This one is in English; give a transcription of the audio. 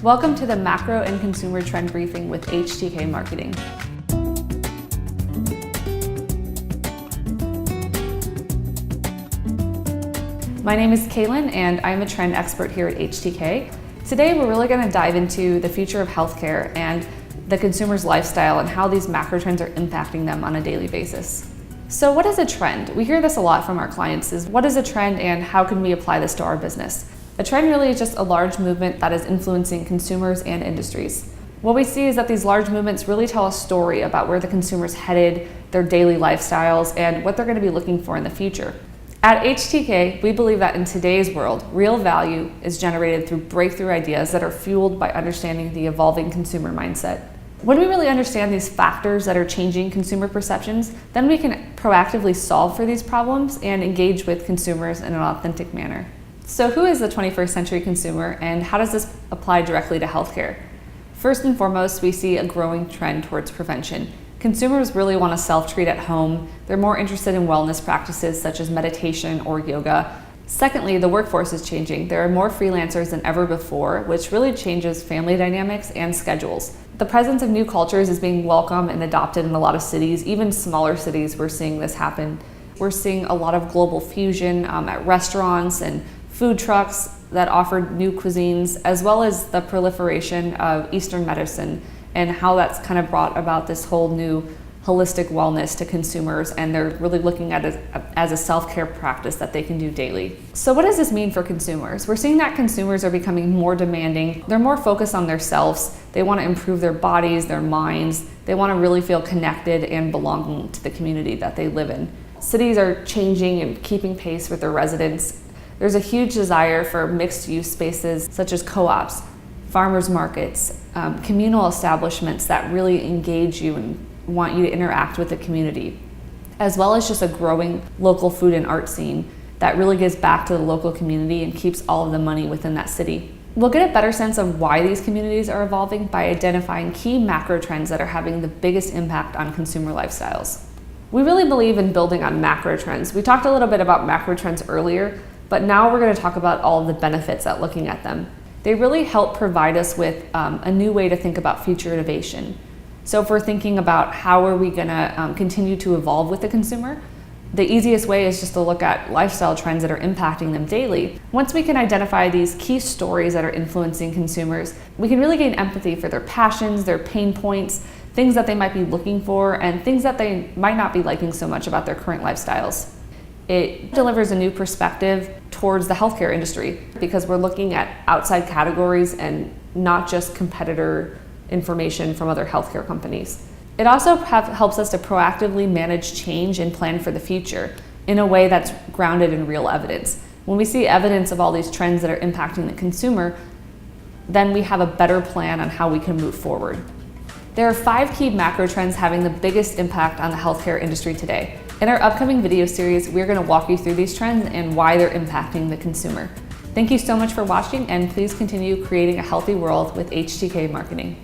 Welcome to the Macro and Consumer Trend Briefing with HTK Marketing. My name is Kaylin and I'm a trend expert here at HTK. Today we're really going to dive into the future of healthcare and the consumer's lifestyle and how these macro trends are impacting them on a daily basis. So what is a trend? We hear this a lot from our clients is what is a trend and how can we apply this to our business? A trend really is just a large movement that is influencing consumers and industries. What we see is that these large movements really tell a story about where the consumer's headed, their daily lifestyles, and what they're going to be looking for in the future. At HTK, we believe that in today's world, real value is generated through breakthrough ideas that are fueled by understanding the evolving consumer mindset. When we really understand these factors that are changing consumer perceptions, then we can proactively solve for these problems and engage with consumers in an authentic manner. So who is the 21st century consumer and how does this apply directly to healthcare? First and foremost, we see a growing trend towards prevention. Consumers really want to self-treat at home. They're more interested in wellness practices such as meditation or yoga. Secondly, the workforce is changing. There are more freelancers than ever before, which really changes family dynamics and schedules. The presence of new cultures is being welcomed and adopted in a lot of cities, even smaller cities we're seeing this happen. We're seeing a lot of global fusion at restaurants and food trucks that offer new cuisines, as well as the proliferation of Eastern medicine and how that's kind of brought about this whole new holistic wellness to consumers, and they're really looking at it as a self-care practice that they can do daily. So what does this mean for consumers? We're seeing that consumers are becoming more demanding. They're more focused on themselves. They want to improve their bodies, their minds. They want to really feel connected and belonging to the community that they live in. Cities are changing and keeping pace with their residents. There's a huge desire for mixed-use spaces such as co-ops, farmers markets, communal establishments that really engage you and want you to interact with the community, as well as just a growing local food and art scene that really gives back to the local community and keeps all of the money within that city. We'll get a better sense of why these communities are evolving by identifying key macro trends that are having the biggest impact on consumer lifestyles. We really believe in building on macro trends. We talked a little bit about macro trends earlier, but now we're going to talk about all of the benefits at looking at them. They really help provide us with a new way to think about future innovation. So if we're thinking about how are we going to continue to evolve with the consumer, the easiest way is just to look at lifestyle trends that are impacting them daily. Once we can identify these key stories that are influencing consumers, we can really gain empathy for their passions, their pain points, things that they might be looking for, and things that they might not be liking so much about their current lifestyles. It delivers a new perspective towards the healthcare industry because we're looking at outside categories and not just competitor information from other healthcare companies. It also helps us to proactively manage change and plan for the future in a way that's grounded in real evidence. When we see evidence of all these trends that are impacting the consumer, then we have a better plan on how we can move forward. There are 5 key macro trends having the biggest impact on the healthcare industry today. In our upcoming video series, we're going to walk you through these trends and why they're impacting the consumer. Thank you so much for watching, and please continue creating a healthy world with HTK Marketing.